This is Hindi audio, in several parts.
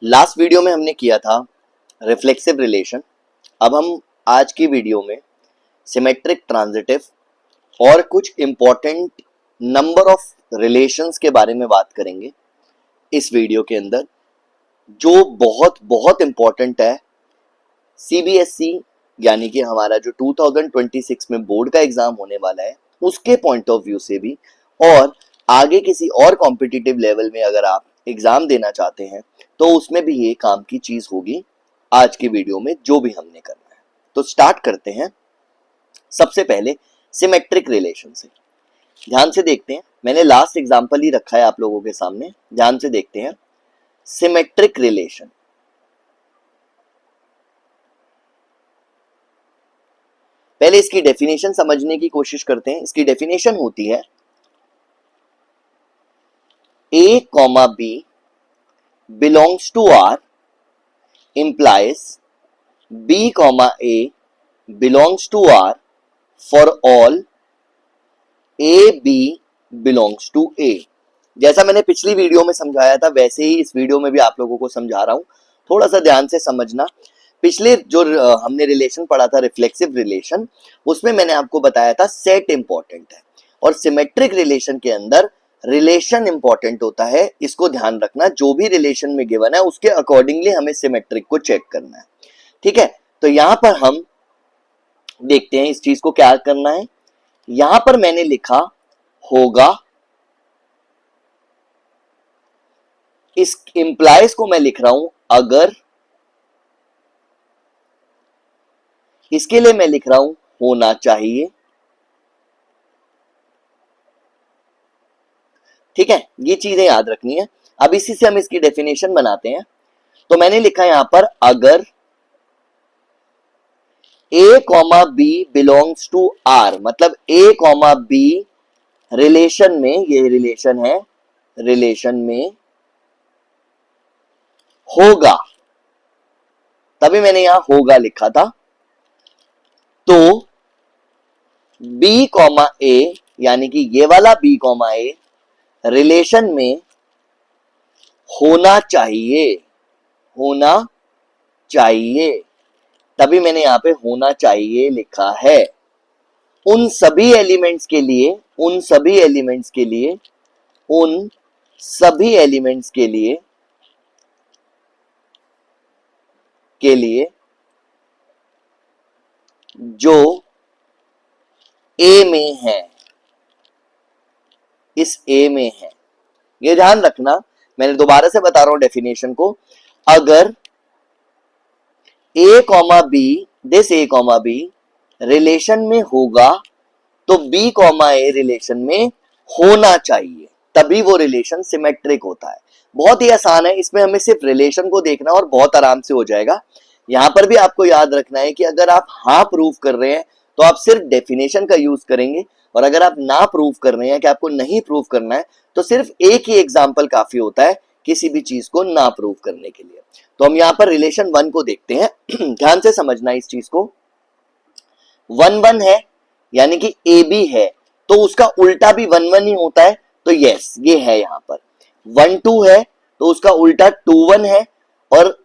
लास्ट वीडियो में हमने किया था रिफ्लेक्सिव रिलेशन। अब हम आज की वीडियो में सिमेट्रिक ट्रांजिटिव और कुछ इंपॉर्टेंट नंबर ऑफ रिलेशंस के बारे में बात करेंगे इस वीडियो के अंदर, जो बहुत बहुत इंपॉर्टेंट है सीबीएसई यानी कि हमारा जो 2026 में बोर्ड का एग्जाम होने वाला है उसके पॉइंट ऑफ व्यू से भी, और आगे किसी और कॉम्पिटिटिव लेवल में अगर आप एग्जाम देना चाहते हैं तो उसमें भी ये काम की चीज होगी आज की वीडियो में जो भी हमने करना है। तो स्टार्ट करते हैं। सबसे पहले सिमेट्रिक रिलेशन से ध्यान से देखते हैं। मैंने लास्ट एग्जांपल ही रखा है आप लोगों के सामने, ध्यान से देखते हैं। सिमेट्रिक रिलेशन, पहले इसकी डेफिनेशन समझने की कोशिश करते हैं। इसकी डेफिनेशन होती है A, B belongs to R implies B, A belongs to R for all A, B belongs to A। जैसा मैंने पिछली वीडियो में समझाया था वैसे ही इस वीडियो में भी आप लोगों को समझा रहा हूं, थोड़ा सा ध्यान से समझना। पिछले जो हमने रिलेशन पढ़ा था रिफ्लेक्सिव रिलेशन, उसमें मैंने आपको बताया था सेट इंपॉर्टेंट है और सिमेट्रिक रिलेशन के अंदर रिलेशन इंपॉर्टेंट होता है। इसको ध्यान रखना, जो भी रिलेशन में गिवन है उसके अकॉर्डिंगली हमें सिमेट्रिक को चेक करना है, ठीक है। तो यहां पर हम देखते हैं इस चीज को क्या करना है। यहां पर मैंने लिखा होगा, इस इंप्लाइज को मैं लिख रहा हूं अगर, इसके लिए मैं लिख रहा हूं होना चाहिए, ठीक है। ये चीजें याद रखनी है। अब इसी से हम इसकी डेफिनेशन बनाते हैं। तो मैंने लिखा यहां पर अगर A, B belongs to R, मतलब A, B रिलेशन में, ये रिलेशन है, रिलेशन में होगा, तभी मैंने यहां होगा लिखा था। तो B, A यानी कि ये वाला B, A रिलेशन में होना चाहिए, होना चाहिए, तभी मैंने यहां पे होना चाहिए लिखा है। उन सभी एलिमेंट्स के लिए, उन सभी एलिमेंट्स के लिए, उन सभी एलिमेंट्स के लिए जो A में है, इस A में है। ये ध्यान रखना, मैंने दोबारा से बता रहा हूं डेफिनेशन को। अगर A, B, this A, B relation में होगा तो B, A रिलेशन में होना चाहिए, तभी वो रिलेशन सिमेट्रिक होता है। बहुत ही आसान है, इसमें हमें सिर्फ रिलेशन को देखना और बहुत आराम से हो जाएगा। यहां पर भी आपको याद रखना है कि अगर आप हाँ प्रूव कर रहे हैं तो आप सिर्फ डेफिनेशन का यूज करेंगे, और अगर आप ना प्रूव कर रहे हैं कि आपको नहीं प्रूव करना है तो सिर्फ एक ही एग्जाम्पल काफी होता है किसी भी चीज को ना प्रूव करने के लिए। तो हम यहां पर रिलेशन 1 को देखते हैं। ध्यान से समझना इस चीज को। 1 है यानी कि ए बी है तो उसका उल्टा भी 1 ही होता है, तो यस ये है। यहां पर 1 है तो उसका उल्टा 2 है, और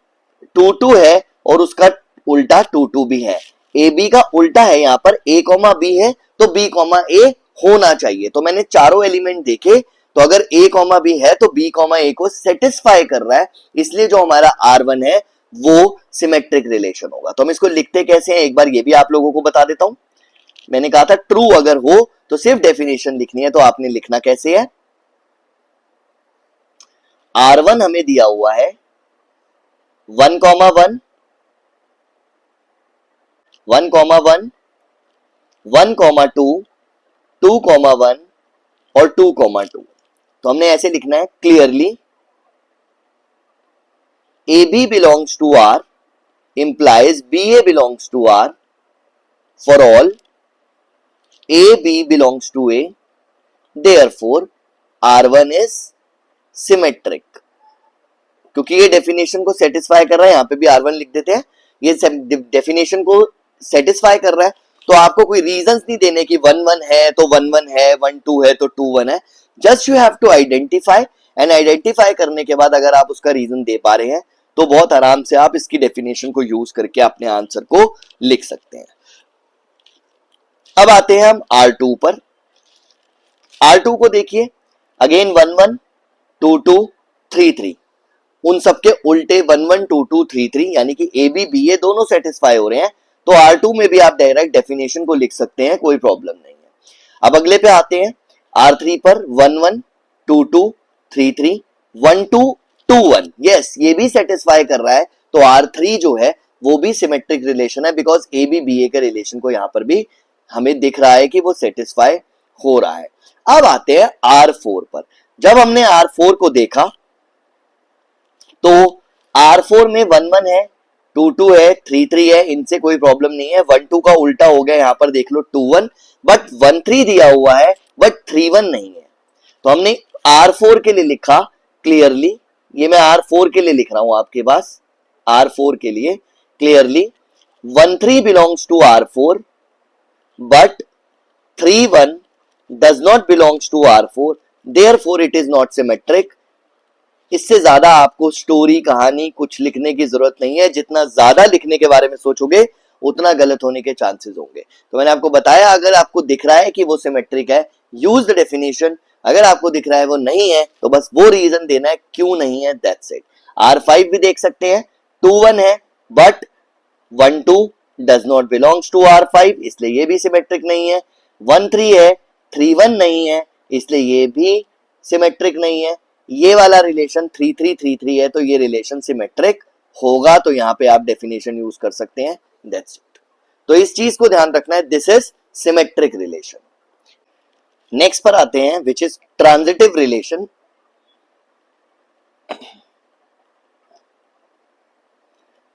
2 है और उसका उल्टा 2 भी है। ए बी का उल्टा है, यहां पर A, B है तो B, A होना चाहिए। तो मैंने चारों एलिमेंट देखे, तो अगर A, B है तो B, A को सेटिस्फाई कर रहा है, इसलिए जो हमारा R1 है वो सिमेट्रिक रिलेशन होगा। तो हम इसको लिखते कैसे हैं एक बार ये भी आप लोगों को बता देता हूं। मैंने कहा था ट्रू अगर हो तो सिर्फ डेफिनेशन लिखनी है, तो आपने लिखना कैसे है। R1 हमें दिया हुआ है 1, 1, 1, 1, 1, 2, 2, 1 और 2, 2। तो हमने ऐसे लिखना है clearly, AB belongs to R implies BA belongs to R for all AB belongs to A, therefore R1 is symmetric। क्योंकि ये डेफिनेशन को सेटिस्फाई कर रहा है, यहां पे भी R1 लिख देते हैं, ये डेफिनेशन को सेटिस्फाई कर रहा है, तो आपको कोई रीजंस नहीं देने की 1 है तो 1 है, 1 है तो 2 है। Just you have to identify, and identify करने के बाद अगर आप उसका रीजन दे पा रहे हैं तो बहुत आराम से आप इसकी डेफिनेशन को यूज करके अपने आंसर को लिख सकते हैं। अब आते हैं हम R2 पर। R2 को देखिए, अगेन 1 1 2 2 3 3, उन सबके उल्टे 1 1 2 2 3 3, यानी कि ए बी बी ए दोनों सेटिस्फाई हो रहे हैं, तो R2 में भी आप डायरेक्ट डेफिनेशन को लिख सकते हैं, कोई प्रॉब्लम नहीं है। अब अगले पे आते हैं R3 पर 1 1 2 2 3 3 1 2 2 1, यस ये भी सेटिस्फाई कर रहा है, तो R3 जो है वो भी सिमेट्रिक रिलेशन है, बिकॉज ए बी बी ए के रिलेशन को यहां पर भी हमें दिख रहा है कि वो सेटिस्फाई हो रहा है। अब आते हैं R4 पर। जब हमने R4 को देखा तो R4 में 1 1 है, 2 2 है, 3 3 है, इनसे कोई प्रॉब्लम नहीं है। 1 2 का उल्टा हो गया, यहां पर देख लो 2 1, बट 1 3 दिया हुआ है बट 3 1 नहीं है, तो हमने R4 के लिए लिखा क्लियरली, ये मैं R4 के लिए लिख रहा हूं आपके पास, R4 के लिए clearly 1 3 belongs to R4 but 3 1 does not belongs to R4, therefore it is not symmetric। इससे ज्यादा आपको स्टोरी कहानी कुछ लिखने की जरूरत नहीं है, जितना ज्यादा लिखने के बारे में सोचोगे उतना गलत होने के चांसेस होंगे। तो मैंने आपको बताया, अगर आपको दिख रहा है कि वो सिमेट्रिक है, यूज द डेफिनेशन, अगर आपको दिख रहा है वो नहीं है तो बस वो रीजन देना है क्यों नहीं है, दैट्स इट। R5 भी देख सकते हैं, 2 1 है but 1 2 does not belongs to R5, इसलिए ये भी सिमेट्रिक नहीं है। 1 3 है, 3 1 नहीं है, इसलिए ये भी सिमेट्रिक नहीं है। ये वाला रिलेशन 3 3 3 3 है, तो ये रिलेशन सिमेट्रिक होगा, तो यहां पे आप डेफिनेशन यूज कर सकते हैं, दैट्स इट। तो इस चीज को ध्यान रखना है, this is symmetric relation. Next पर आते हैं, which is transitive relation.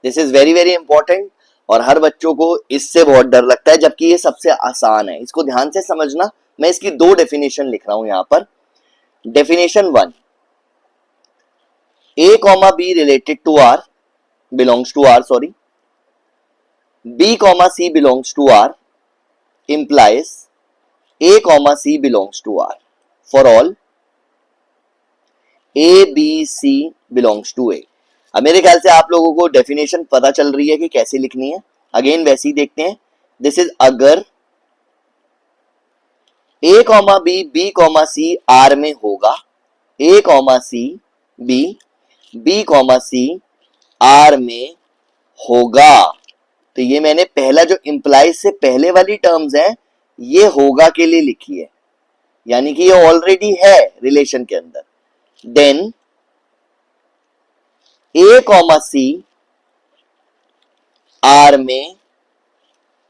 This is very very important, और हर बच्चों को इससे बहुत डर लगता है, जबकि ये सबसे आसान है। इसको ध्यान से समझना, मैं इसकी दो डेफिनेशन लिख रहा हूं यहां पर। Definition 1, A comma B related to R belongs to R, sorry, B comma C belongs to R implies A comma C belongs to R for all A B C belongs to A। अब मेरे ख्याल से आप लोगों को डेफिनेशन पता चल रही है कि कैसे लिखनी है, अगेन वैसे ही देखते हैं। दिस इज अगर A comma B B comma C R में होगा, A comma C B B comma C R में होगा, तो ये मैंने पहला जो इंप्लाइज से पहले वाली टर्म्स है ये होगा के लिए लिखी है, यानी कि ये ऑलरेडी है रिलेशन के अंदर। Then A comma C R में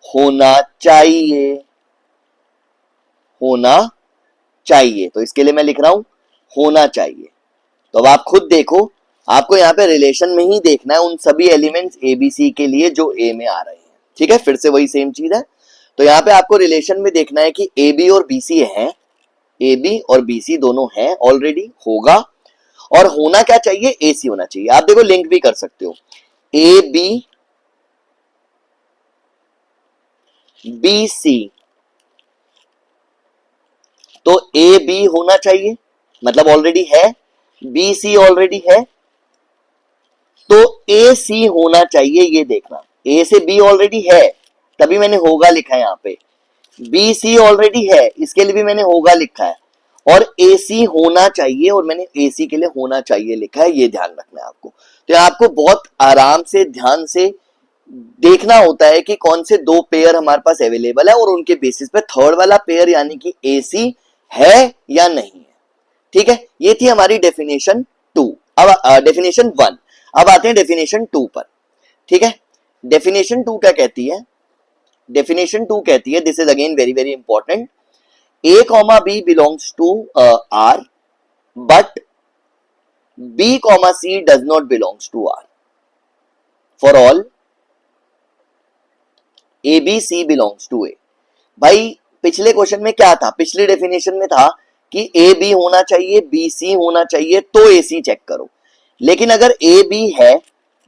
होना चाहिए, होना चाहिए, तो इसके लिए मैं लिख रहा हूं होना चाहिए। तो अब आप खुद देखो, आपको यहां पे रिलेशन में ही देखना है उन सभी एलिमेंट्स ए बी सी के लिए जो ए में आ रहे हैं, ठीक है, फिर से वही सेम चीज है। तो यहां पे आपको रिलेशन में देखना है कि ए बी और बी सी है, ए बी और बी सी दोनों हैं ऑलरेडी, होगा, और होना क्या चाहिए, ए सी होना चाहिए। आप देखो लिंक भी कर सकते हो, ए बी बी सी, तो ए बी होना चाहिए, मतलब ऑलरेडी है, बी सी ऑलरेडी है, तो ए सी होना चाहिए। ये देखना, ए से बी ऑलरेडी है तभी मैंने होगा लिखा है, यहां पे बी सी ऑलरेडी है इसके लिए भी मैंने होगा लिखा है, और ए सी होना चाहिए और मैंने ए सी के लिए होना चाहिए लिखा है, ये ध्यान रखना है आपको। तो आपको बहुत आराम से ध्यान से देखना होता है कि कौन से दो पेयर हमारे पास अवेलेबल है, और उनके बेसिस पे थर्ड वाला पेयर यानी कि ए सी है या नहीं है, ठीक है। ये थी हमारी डेफिनेशन 2। अब डेफिनेशन 1, अब आते हैं डेफिनेशन 2 पर, ठीक है। डेफिनेशन 2 क्या कहती है, डेफिनेशन 2 कहती है, this is again very very important, A comma B belongs to R but B comma C does not belongs to R for all A B C belongs to A। भाई पिछले क्वेश्चन में क्या था, पिछली डेफिनेशन में था कि A B होना चाहिए, B C होना चाहिए, तो A C चेक करो। लेकिन अगर A B है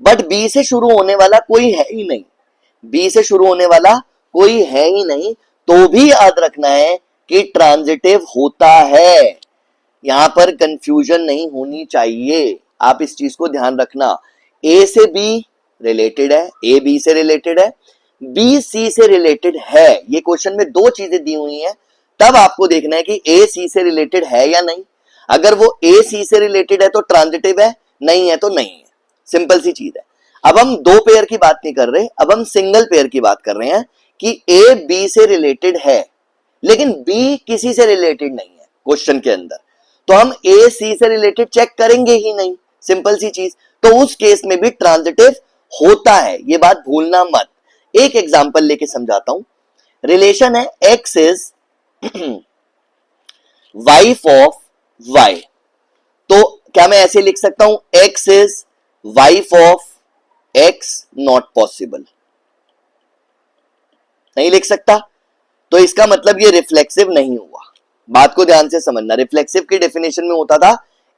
बट B से शुरू होने वाला कोई है ही नहीं, B से शुरू होने वाला कोई है ही नहीं, तो भी याद रखना है कि ट्रांजिटिव होता है, यहां पर कंफ्यूजन नहीं होनी चाहिए, आप इस चीज को ध्यान रखना। ए से बी रिलेटेड है, ए बी से रिलेटेड है, बी सी से रिलेटेड है, ये क्वेश्चन में दो चीजें दी हुई हैं, तब आपको देखना है कि ए सी से रिलेटेड है या नहीं। अगर वो ए सी से रिलेटेड है तो ट्रांजिटिव है, नहीं है तो नहीं है, सिंपल सी चीज है। अब हम दो पेयर की बात नहीं कर रहे, अब हम सिंगल पेयर की बात कर रहे हैं कि ए बी से रिलेटेड है लेकिन बी किसी से रिलेटेड नहीं है क्वेश्चन के अंदर, तो हम ए सी से रिलेटेड चेक करेंगे ही नहीं, सिंपल सी चीज। तो उस केस में भी ट्रांजिटिव होता है, ये बात भूलना मत। एक एग्जांपल लेके समझाता हूं। रिलेशन है X is wife of Y, तो क्या मैं ऐसे लिख सकता हूं X is wife of X? Not possible, नहीं लिख सकता। तो इसका मतलब ये रिफ्लेक्सिव नहीं हुआ। बात को ध्यान से समझना, रिफ्लेक्सिव की डेफिनेशन में होता था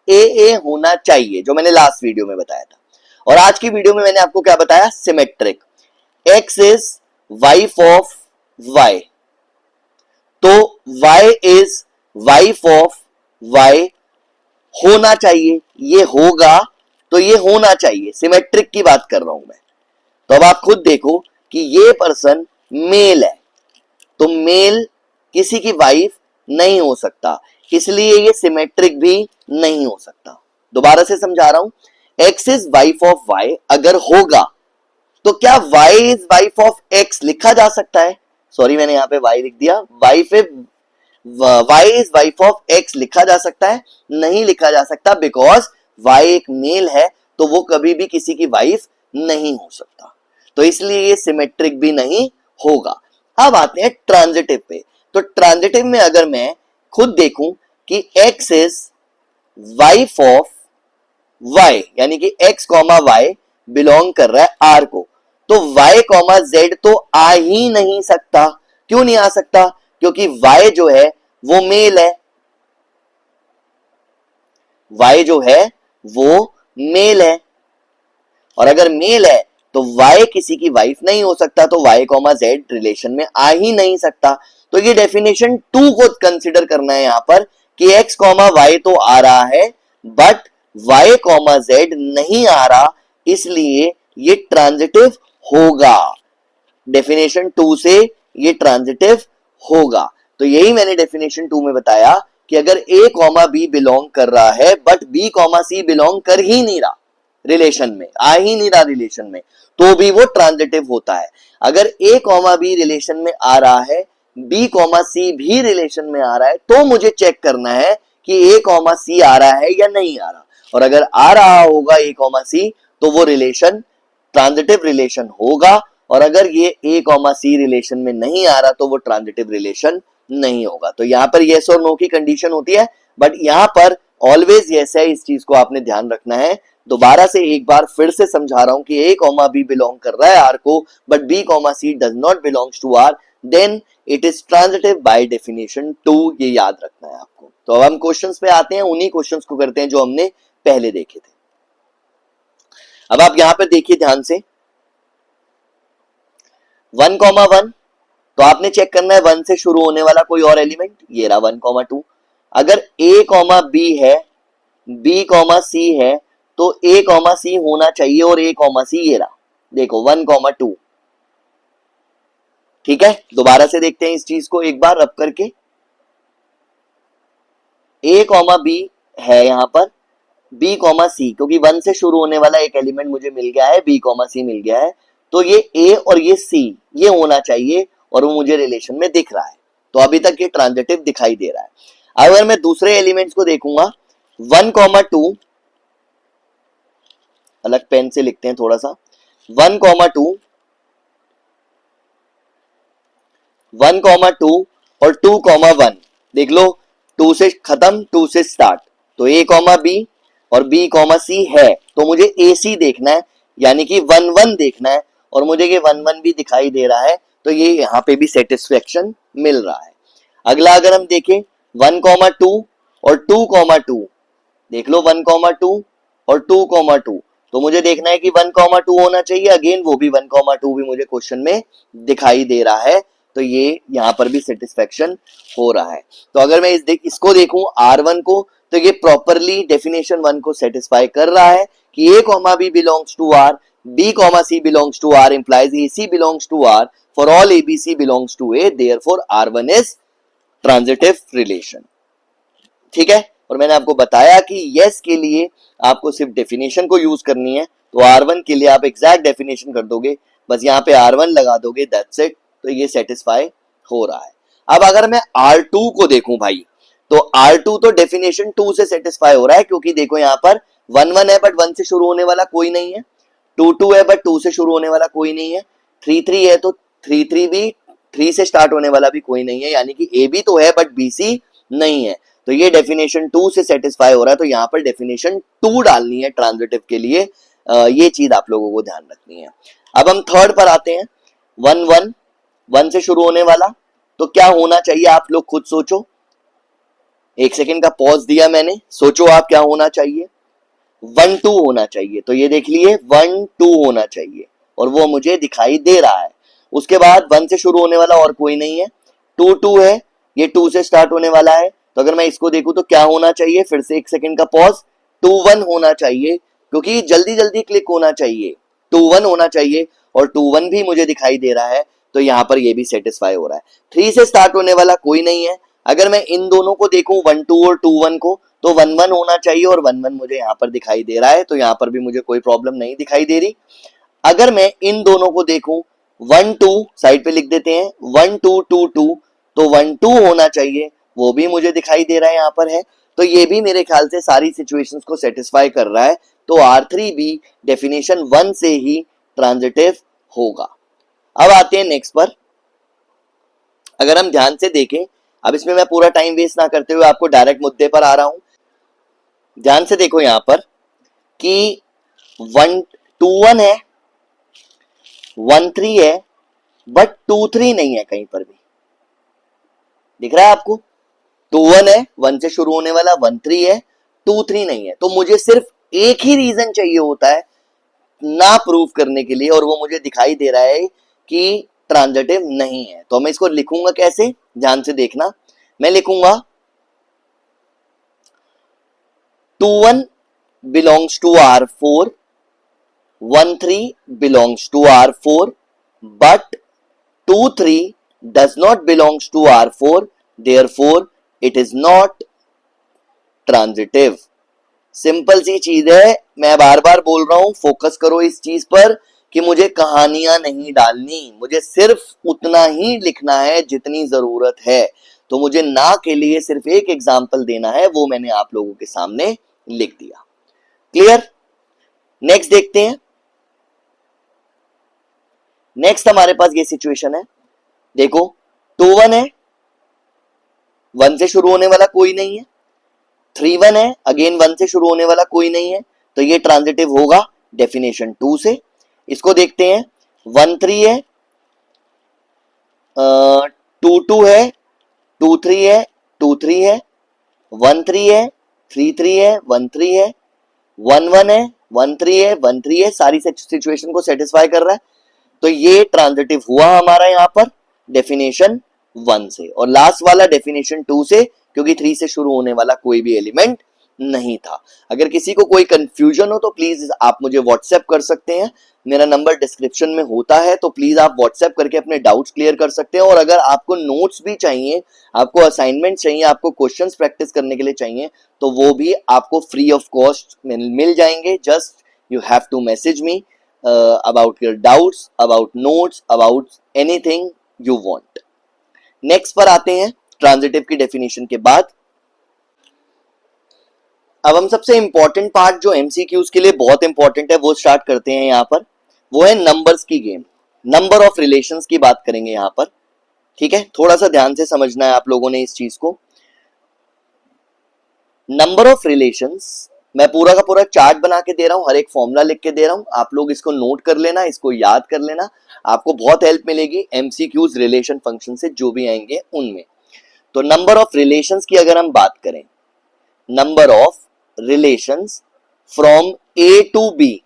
ए होना चाहिए, जो मैंने लास्ट वीडियो में बताया था। और आज की वीडियो में मैंने आपको क्या बताया? Symmetric. X is wife of Y, तो y is wife of y होना चाहिए, ये होगा तो ये होना चाहिए, सिमेट्रिक की बात कर रहा हूं मैं। तो अब आप खुद देखो कि ये पर्सन मेल है, तो मेल किसी की वाइफ नहीं हो सकता, इसलिए ये सिमेट्रिक भी नहीं हो सकता। दोबारा से समझा रहा हूं, X is wife of Y अगर होगा तो क्या Y is wife of X लिखा जा सकता है? सॉरी मैंने यहां पे वाई लिख दिया, Y is wife of X लिखा जा सकता है? नहीं लिखा जा सकता, बिकॉज वाई एक मेल है तो वो कभी भी किसी की वाइफ नहीं हो सकता, तो इसलिए ये सिमेट्रिक भी नहीं होगा। अब आते हैं ट्रांजिटिव पे। तो ट्रांजिटिव में अगर मैं खुद देखूं कि x is wife of y, यानी कि x कॉमा y बिलोंग कर रहा है r को, तो y कॉमा z तो आ ही नहीं सकता। क्यों नहीं आ सकता? क्योंकि y जो है वो मेल है, y जो है वो मेल है, और अगर मेल है तो y किसी की वाइफ नहीं हो सकता, तो y कॉमा z रिलेशन में आ ही नहीं सकता। तो ये डेफिनेशन 2 को कंसिडर करना है यहां पर कि x कॉमा y तो आ रहा है बट y कॉमा z नहीं आ रहा, इसलिए ये ट्रांजिटिव होगा। डेफिनेशन 2 से ये ट्रांजिटिव होगा। तो यही मैंने डेफिनेशन 2 में बताया कि अगर a कॉमा b बिलोंग कर रहा है but b comma c belong कर ही नहीं रहा रिलेशन में, आ ही नहीं रहा रिलेशन में, तो भी वो ट्रांजिटिव होता है। अगर a कॉमा b रिलेशन में आ रहा है, b कॉमा c भी रिलेशन में आ रहा है, तो मुझे चेक करना है कि a कॉमा c आ रहा है या नहीं आ रहा, और अगर आ रहा होगा a कॉमा c तो वो रिलेशन ट्रांजिटिव रिलेशन होगा, और अगर ये a कॉमा c रिलेशन में नहीं आ रहा तो वो ट्रांजिटिव रिलेशन नहीं होगा। तो यहां पर यस और नो की कंडीशन होती है, बट यहां पर ऑलवेज यस है, इस चीज को आपने ध्यान रखना है। दोबारा से एक बार फिर से समझा रहा हूं कि a कॉमा b बिलोंग कर रहा है r को but b comma c does not belongs to r, then it is transitive by definition 2, ये याद रखना है आपको। तो अब हम क्वेश्चंस पे आते हैं, उन्हीं क्वेश्चंस को करते हैं जो हमने पहले देखे थे। अब आप यहां पर देखिए ध्यान से, 1 कॉमा 1, तो आपने चेक करना है 1 से शुरू होने वाला कोई और एलिमेंट, ये रहा 1 कॉमा 2। अगर a कॉमा b है, b कॉमा c है, तो a कॉमा c होना चाहिए, और a कॉमा c ये रहा, देखो 1 कॉमा 2। ठीक है, दोबारा से देखते हैं इस चीज को एक बार रब करके। a कॉमा b है यहां पर, b कॉमा c, क्योंकि 1 से शुरू होने वाला एक एलिमेंट मुझे मिल गया है, b कॉमा c मिल गया है, तो ये a और ये c ये होना चाहिए, और वो मुझे रिलेशन में दिख रहा है, तो अभी तक ये ट्रांजिटिव दिखाई दे रहा है। अगर मैं दूसरे एलिमेंट्स को देखूंगा, 1 कॉमा 2, अलग पेन से लिखते हैं थोड़ा सा, 1 कॉमा 2, 1 कॉमा 2 और 2 कॉमा 1, देख लो 2 से खत्म 2 से स्टार्ट, तो a कॉमा b और b कॉमा c है, तो मुझे ac देखना है, यानी कि 1 1 देखना है, और मुझे ये 1 1 भी दिखाई दे रहा है, तो ये यहां पे भी सेटिस्फेक्शन मिल रहा है। अगला अगर हम देखें 1 कॉमा 2 और 2 कॉमा 2, देख लो 1 कॉमा 2 और 2 कॉमा 2, तो मुझे देखना है कि 1 कॉमा 2 होना चाहिए, अगेन वो भी 1 कॉमा 2 भी मुझे क्वेश्चन में दिखाई दे रहा है, तो ये यहां पर भी सेटिस्फेक्शन हो रहा है। तो अगर मैं इसको देखूं R1 को, तो ये प्रॉपरली डेफिनेशन 1 को सेटिस्फाई कर रहा है कि a comma b belongs to r, b comma c belongs to r implies ac belongs to r for all abc belongs to a, therefore r1 is transitive relation. ठीक है, और मैंने आपको बताया कि yes के लिए आपको सिर्फ डेफिनेशन को यूज करनी है, तो r1 के लिए आप एग्जैक्ट डेफिनेशन कर दोगे, बस यहाँ पे r1 लगा दोगे, दैट्स इट, तो ये सेटिस्फाई हो रहा है. अब अगर मैं r2 को देखूं भाई, तो R2 तो डेफिनेशन 2 से सेटिस्फाई हो रहा है, क्योंकि देखो यहाँ पर 1 है बट 1 से शुरू होने वाला कोई नहीं है, 2 है बट 2 से शुरू होने वाला कोई नहीं है, 3 है तो 3 भी 3 से स्टार्ट होने वाला भी कोई नहीं है, यानी कि ए बी तो है बट बी सी नहीं है, तो ये डेफिनेशन 2 से सेटिस्फाई हो रहा है, तो यहाँ पर डेफिनेशन 2 डालनी है ट्रांजिटिव के लिए. ये चीज आप लोगों को ध्यान रखनी है. अब हम थर्ड पर आते हैं. 1 से शुरू होने वाला, तो क्या होना चाहिए आप लोग खुद सोचो. 1 सेकेंड का पॉज दिया मैंने, सोचो आप क्या होना चाहिए. 1 2 होना चाहिए, तो ये देख लिए 1 2 होना चाहिए, और वो मुझे दिखाई दे रहा है. उसके बाद 1 से शुरू होने वाला और कोई नहीं है, 2 है, ये 2 से स्टार्ट होने वाला है, तो अगर मैं इसको देखूं तो क्या होना चाहिए, फिर से 1 सेकेंड का पॉज, 2 1 होना चाहिए, क्योंकि जल्दी जल्दी क्लिक होना चाहिए, 2 1 होना चाहिए, और 2 1 भी मुझे दिखाई दे रहा है, तो यहां पर ये भी सेटिस्फाई हो रहा है. 3 से स्टार्ट होने वाला कोई नहीं है. अगर मैं इन दोनों को देखूं 1 2 और 2 1 को, तो 1 1 होना चाहिए, और 1 1 मुझे यहां पर दिखाई दे रहा है, तो यहां पर भी मुझे कोई प्रॉब्लम नहीं दिखाई दे रही. अगर मैं इन दोनों को देखूं 1 2, साइड पे लिख देते हैं 1 2 2 2, तो 1 2 होना चाहिए, वो भी मुझे दिखाई दे रहा है, यहां पर है, तो ये भी मेरे ख्याल से सारी सिचुएशंस को सेटिस्फाई कर रहा है, तो R3 भी डेफिनेशन 1 से ही ट्रांजिटिव होगा. अब आते हैं नेक्स्ट पर. अगर हम ध्यान से देखें, अब इसमें मैं पूरा टाइम वेस्ट ना करते हुए आपको डायरेक्ट मुद्दे पर आ रहा हूं. ध्यान से देखो यहां पर कि 1 2 1 है, 1 3 है, बट 2 3 नहीं है कहीं पर भी. दिख रहा है आपको? 2 1 है, 1 से शुरू होने वाला, 1 3 है, 2 3 नहीं है, तो मुझे सिर्फ एक ही रीजन चाहिए होता है ना प्रूव करने के लिए, और वो मुझे दिखाई दे रहा है कि ट्रांजिटिव नहीं है. तो मैं इसको लिखूंगा कैसे, ध्यान से देखना. मैं लिखूंगा 2 1 belongs to R4, 1 3 belongs to R4, but 2 3 does not belongs to R4, therefore it is not transitive. Simple सी चीज है, मैं बार बार बोल रहा हूं, फोकस करो इस चीज पर कि मुझे कहानियां नहीं डालनी, मुझे सिर्फ उतना ही लिखना है जितनी जरूरत है. तो मुझे ना के लिए सिर्फ एक एग्जाम्पल देना है, वो मैंने आप लोगों के सामने लिख दिया. क्लियर? नेक्स्ट देखते हैं. नेक्स्ट हमारे पास ये सिचुएशन है, देखो 2 1 है, 1 से शुरू होने वाला कोई नहीं है, 3 1 है, अगेन 1 से शुरू होने वाला कोई नहीं है, तो ये ट्रांजिटिव होगा डेफिनेशन 2 से. इसको देखते हैं, 1 3 है, 2 2 है, 2 3 है, 2 3 है, 1 3 है, 3 3 है, 1 3 है, 1 1 है, 1 3 है, 1 3 है, सारी सिचुएशन को सेटिस्फाई कर रहा है, तो ये ट्रांजिटिव हुआ हमारा यहां पर डेफिनेशन 1 से, और लास्ट वाला डेफिनेशन 2 से, क्योंकि 3 से शुरू होने वाला कोई भी एलिमेंट नहीं था. अगर किसी को कोई कंफ्यूजन हो तो प्लीज आप मुझे व्हाट्सएप कर सकते हैं, मेरा नंबर डिस्क्रिप्शन में होता है, तो प्लीज आप व्हाट्सएप करके अपने डाउट्स क्लियर कर सकते हैं. और अगर आपको नोट्स भी चाहिए, आपको असाइनमेंट चाहिए, आपको क्वेश्चंस प्रैक्टिस करने के लिए चाहिए, तो वो भी आपको फ्री ऑफ कॉस्ट मिल जाएंगे. Just you have to message me about your doubts, about notes, about anything you want. Next पर आते हैं ट्रांजिटिव की डेफिनेशन के बाद. अब हम सबसे इंपॉर्टेंट पार्ट जो एमसीक्यूज के लिए बहुत इंपॉर्टेंट है वो स्टार्ट करते हैं यहां पर, वो है नंबर्स की गेम. नंबर ऑफ रिलेशंस की बात करेंगे यहां पर. ठीक है, थोड़ा सा ध्यान से समझना है आप लोगों ने इस चीज को. नंबर ऑफ रिलेशंस मैं पूरा का पूरा चार्ट बना के दे रहा हूं, हर एक फॉर्मूला लिख के दे रहा हूं, आप लोग इसको नोट कर लेना, इसको याद कर लेना, आपको बहुत हेल्प मिलेगी एमसीक्यूज रिलेशन फंक्शन से जो भी आएंगे उनमें. तो नंबर ऑफ रिलेशंस की अगर हम बात करें, number of relations from A to B,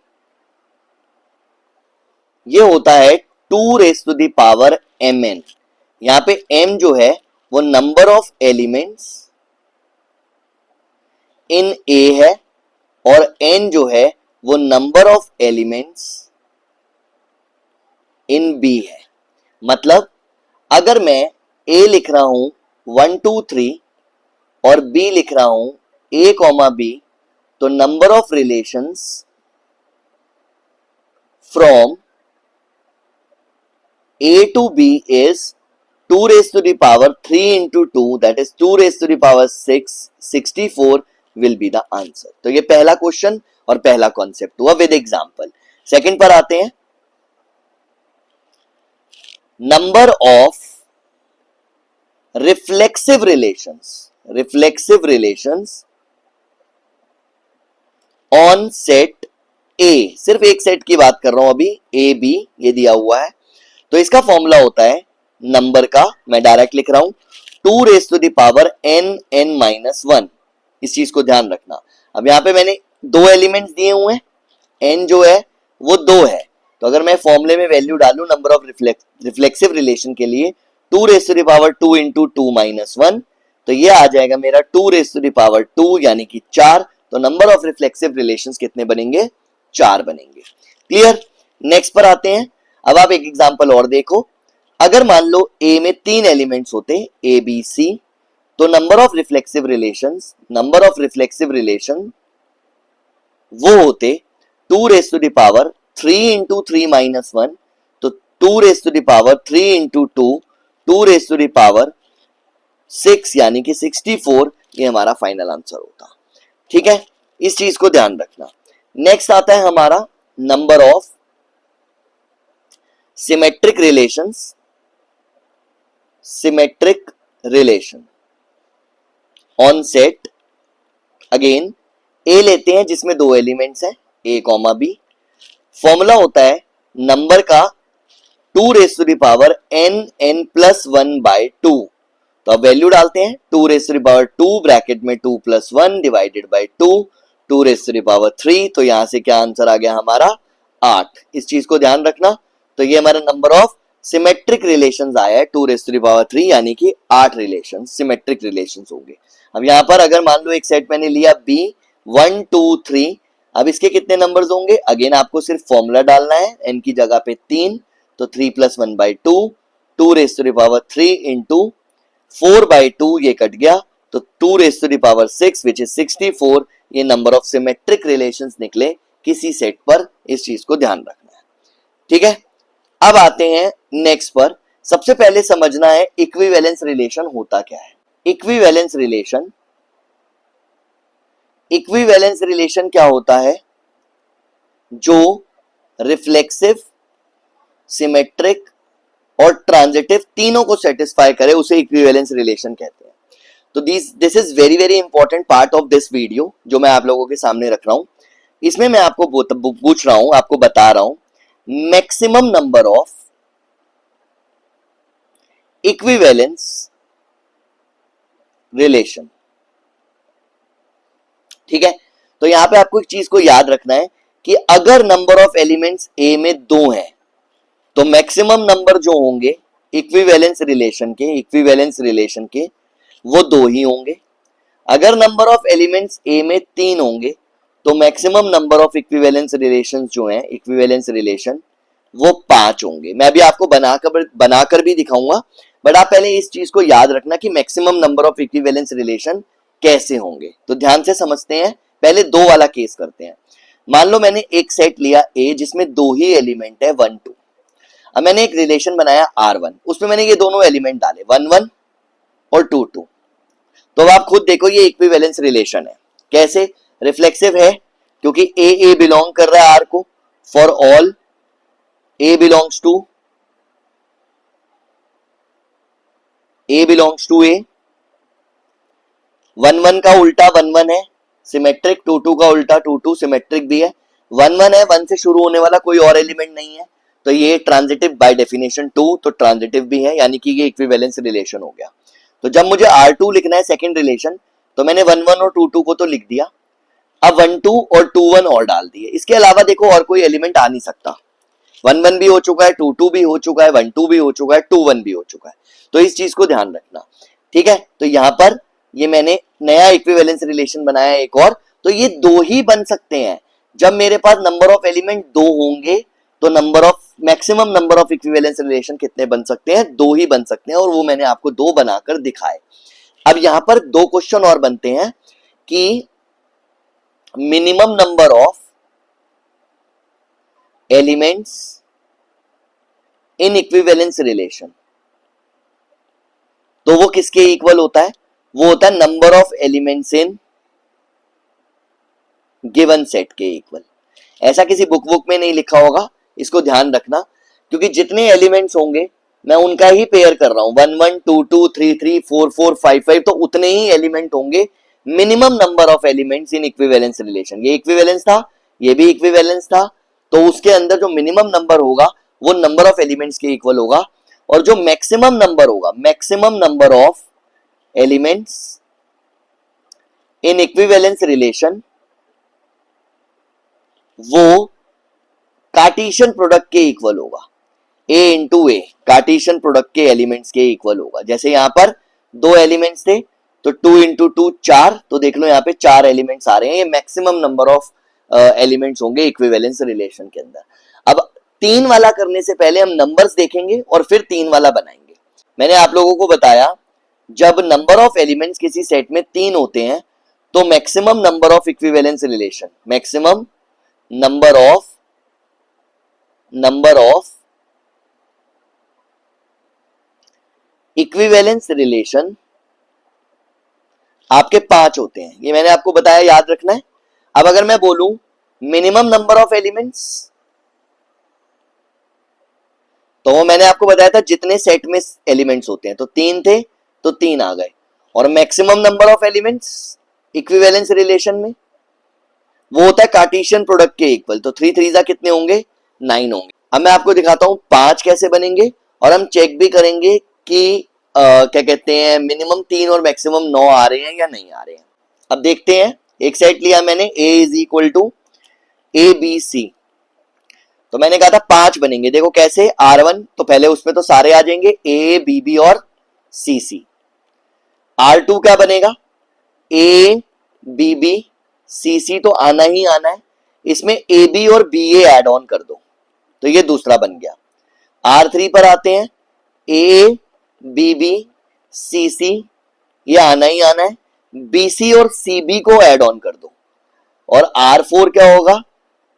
ये होता है 2 raised to the power mn. यहां पे m जो है वो number of elements in A है और n जो है वो number of elements in B है। मतलब अगर मैं ए लिख रहा हूं 1 2 3 और बी लिख रहा हूं ए कॉमा बी, तो number of relations from a to b is 2 raised to the power 3 into 2, that is 2 raised to the power 6, 64 will be the answer। तो ये पहला क्वेश्चन और पहला कॉन्सेप्ट हुआ विद एग्जांपल। सेकंड पर आते हैं, number of reflexive relations on set ए। सिर्फ एक सेट की बात कर रहा हूं अभी, ए बी ये दिया हुआ है। तो इसका फॉर्मूला होता है नंबर का, मैं डायरेक्ट लिख रहा हूं 2 raise to the power n minus 1। इस चीज को ध्यान रखना। अब यहां पे मैंने दो एलिमेंट्स दिए हुए हैं, n जो है वो 2 है, तो अगर मैं फॉर्मूले में वैल्यू डालूं नंबर ऑफ रिफ्लेक्सिव रिलेशन के लिए 2 raise to the power 2 into 2 minus 1, तो ये आ जाएगा मेरा 2 रेज टू द पावर 2 यानी कि 4। तो नंबर ऑफ रिफ्लेक्सिव रिलेशंस कितने बनेंगे? 4 बनेंगे। क्लियर? नेक्स्ट पर आते हैं। अब आप एक एग्जांपल और देखो, अगर मान लो ए में 3 एलिमेंट्स होते ए बी सी, तो नंबर ऑफ रिफ्लेक्सिव रिलेशन वो होते 2 raise to the power 3 into 3 minus 1, तो 2 raise to the power 3 into 2, 2 raise to the power 6 यानी कि 64, ये हमारा फाइनल आंसर होता। ठीक है, इस चीज को ध्यान रखना। नेक्स्ट आता है हमारा number of symmetric relation on set. Again A लेते हैं जिसमें 2 एलिमेंट्स हैं ए कॉमा बी। फॉर्मूला होता है नंबर का 2 raise to the power n plus 1 by 2। तो अब वैल्यू डालते हैं 2 raise to the power 2 bracket में 2 plus 1 divided by 2, 2 raise to the power 3। तो यहां से क्या आंसर आ गया हमारा? 8। इस चीज को ध्यान रखना। तो ये हमारा नंबर ऑफ सिमेट्रिक रिलेशंस आया है 2 रेज टू द पावर 3 यानी कि 8 रिलेशंस, सिमेट्रिक रिलेशंस होंगे। अब यहां पर अगर मान लो एक सेट मैंने लिया B 1 2 3, अब इसके कितने नंबर्स होंगे? अगेन आपको सिर्फ फॉर्मूला डालना है, n की जगह पे 3, तो 3 plus 1 by 2, 2 raise to the power 3 into 4 by 2, ये कट गया, तो 2 raise to the power 6 which is 64। ये नंबर ऑफ सिमेट्रिक रिलेशंस निकले किसी सेट पर। इस चीज को ध्यान रखना है। ठीक है, अब आते हैं नेक्स्ट पर। सबसे पहले समझना है इक्विवेलेंस रिलेशन होता क्या है। इक्विवेलेंस रिलेशन क्या होता है? जो रिफ्लेक्सिव, सिमेट्रिक और ट्रांजिटिव तीनों को सेटिस्फाई करे उसे इक्विवेलेंस रिलेशन कहते हैं। तो this is very very important part of this video जो मैं आप लोगों के सामने रख रहा हूं। इसमें मैं आपको पूछ रहा हूं, आपको बता रहा हूं maximum number of equivalence relation. ठीक है, तो यहां पे आपको एक चीज को याद रखना है कि अगर नंबर ऑफ एलिमेंट्स ए में 2 हैं तो मैक्सिमम नंबर जो होंगे इक्विवेलेंस रिलेशन के वो 2 ही होंगे। अगर नंबर ऑफ एलिमेंट्स ए में 3 होंगे तो maximum number of equivalence relations जो हैं, इक्विवेलेंस रिलेशन, वो 5 होंगे। मैं अभी आपको बनाकर भी दिखाऊंगा, बट आप पहले इस चीज को याद रखना कि maximum number of equivalence relation कैसे होंगे। तो ध्यान से समझते हैं। पहले 2 वाला केस करते हैं। मान लो मैंने एक सेट लिया ए जिसमें 2 ही एलिमेंट है 1 2। अब मैंने एक रिलेशन बनाया R1, उसमें मैंने ये दोनों एलिमेंट डाले 1 1 और 2 2। तो अब आप खुद देखो ये इक्विवेलेंस रिलेशन है। कैसे? रिफ्लेक्सिव है क्योंकि ए बिलोंग कर रहा है आर को। For all a belongs to A, 1 1 का उल्टा 1 1 है सिमेट्रिक, 2 2 का उल्टा 2 2 सिमेट्रिक भी है। 1 1 है, 1 से शुरू होने वाला कोई और एलिमेंट नहीं है, तो ये ट्रांजिटिव बाय डेफिनेशन 2, तो ट्रांजिटिव भी है, यानी कि ये इक्विवेलेंस रिलेशन हो गया। तो जब मुझे R2 लिखना है सेकंड रिलेशन, तो मैंने 1 1 और 2 2 को तो लिख दिया। अब 1 2 और 2 1 और डाल दिए। इसके अलावा देखो और कोई एलिमेंट आ नहीं सकता। 1 1 भी हो चुका है, 2 2 भी हो चुका है, 1 2 भी हो चुका है, 2 1 भी हो चुका है। तो इस चीज को ध्यान रखना। ठीक है, तो यहां पर ये मैंने नया इक्विवेलेंस रिलेशन बनाया एक और, तो ये दो ही बन सकते हैं। जब मेरे पास नंबर ऑफ एलिमेंट दो होंगे तो number of maximum number of equivalence relation कितने बन सकते हैं? दो ही बन सकते हैं, और वो मैंने आपको दो बनाकर दिखाए। अब यहां पर दो क्वेश्चन और बनते हैं कि minimum number of elements in equivalence relation, तो वो किसके इक्वल होता है? वो होता है number of elements in given set के इक्वल। ऐसा किसी बुक में नहीं लिखा होगा, इसको ध्यान रखना, क्योंकि जितने एलिमेंट्स होंगे मैं उनका ही पेयर कर रहा हूं, 1 1 2 2 3 3 4 4 5 5, तो उतने ही एलिमेंट होंगे। Minimum number of elements in equivalence relation, ये इक्विवेलेंस था, ये भी इक्विवेलेंस था, तो उसके अंदर जो मिनिमम नंबर होगा वो नंबर ऑफ एलिमेंट्स के इक्वल होगा, और जो मैक्सिमम नंबर होगा, maximum number of elements in equivalence relation, वो कार्टेशियन प्रोडक्ट के इक्वल होगा। A into A Cartesian product के एलिमेंट्स के इक्वल होगा। जैसे यहां पर दो एलिमेंट्स थे तो 2 इंटू 2 4, तो देख लो यहाँ पे 4 एलिमेंट्स आ रहे हैं, ये मैक्सिमम नंबर ऑफ एलिमेंट्स होंगे इक्विवेलेंस रिलेशन के अंदर। अब 3 वाला करने से पहले हम नंबर्स देखेंगे और फिर 3 वाला बनाएंगे। मैंने आप लोगों को बताया जब नंबर ऑफ एलिमेंट्स किसी सेट में 3 होते हैं तो maximum number of equivalence relation, maximum number of equivalence relation आपके 5 होते हैं, ये मैंने आपको बताया, याद रखना है। अब अगर मैं बोलूं मिनिमम नंबर ऑफ एलिमेंट्स, तो वो मैंने आपको बताया था जितने सेट में एलिमेंट्स होते हैं, तो 3 थे तो 3 आ गए। और maximum number of elements equivalence relation में वो होता है कार्टेशियन प्रोडक्ट के इक्वल, तो 3 3 कितने होंगे? 9 होंगे। अब मैं आपको दिखाता हूं 5 कैसे बनेंगे, और हम चेक भी करेंगे कि क्या कहते हैं मिनिमम 3 और मैक्सिमम 9 आ रहे हैं या नहीं आ रहे हैं। अब देखते हैं, एक सेट लिया मैंने A is equal to ABC, तो मैंने कहा था 5 बनेंगे। देखो कैसे, R1 तो पहले उसमें तो सारे आ जाएंगे A BB और CC। R2 क्या बनेगा? A BB CC तो आना ही आना है, इसमें AB और BA ऐड ऑन कर दो, तो ये दूसरा बन गया। R3 पर आते हैं, A BB CC ये आना ही आना है, BC और CB को ऐड ऑन कर दो। और R4 क्या होगा?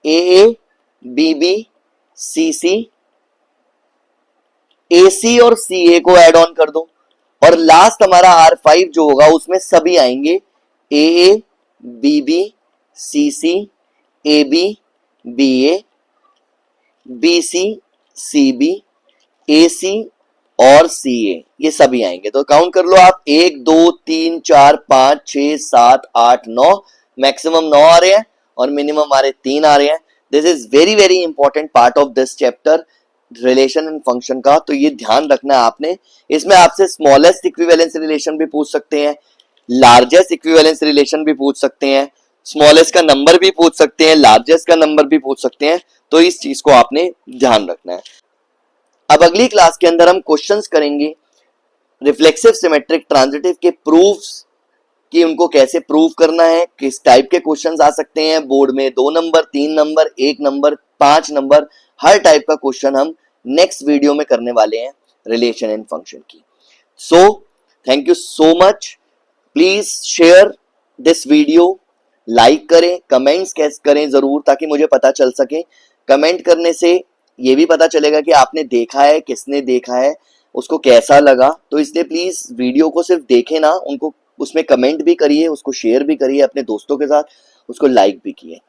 AA BB CC AC और CA को ऐड ऑन कर दो। और लास्ट हमारा R5 जो होगा उसमें सभी आएंगे, AA BB CC AB BA BC CB AC और CA, ये सभी आएंगे। तो काउंट कर लो आप, 1 2 3 4 5 6 7 8 9, मैक्सिमम 9 आ रहे हैं और मिनिमम हमारे 3 आ रहे हैं। This is very very important part of this chapter relation and function का, तो ये ध्यान रखना है आपने। इसमें आपसे स्मॉलेस्ट इक्विवेलेंस रिलेशन भी पूछ सकते हैं, लार्जेस्ट इक्विवेलेंस रिलेशन भी पूछ सकते हैं, स्मॉलेस्ट का नंबर भी पूछ सकते हैं, लार्जेस्ट का नंबर भी पूछ सकते हैं, तो इस चीज को आपने ध्यान रखना है। अब अगली क्लास के अंदर हम क्वेश्चंस करेंगे रिफ्लेक्सिव सिमेट्रिक ट्रांजिटिव के प्रूफ्स, कि उनको कैसे प्रूव करना है, किस टाइप के क्वेश्चंस आ सकते हैं बोर्ड में, 2 नंबर 3 नंबर 1 नंबर 5 नंबर, हर टाइप का क्वेश्चन हम नेक्स्ट वीडियो में करने वाले हैं रिलेशन एंड फंक्शन की। So thank you so much, please share this video, like करें, कमेंट्स करें जरूर ताकि मुझे पता चल सके। कमेंट करने से ये भी पता चलेगा कि आपने देखा है, किसने देखा है, उसको कैसा लगा। तो इसलिए प्लीज वीडियो को सिर्फ देखें ना, उनको उसमें कमेंट भी करिए, उसको शेयर भी करिए अपने दोस्तों के साथ, उसको लाइक भी किए।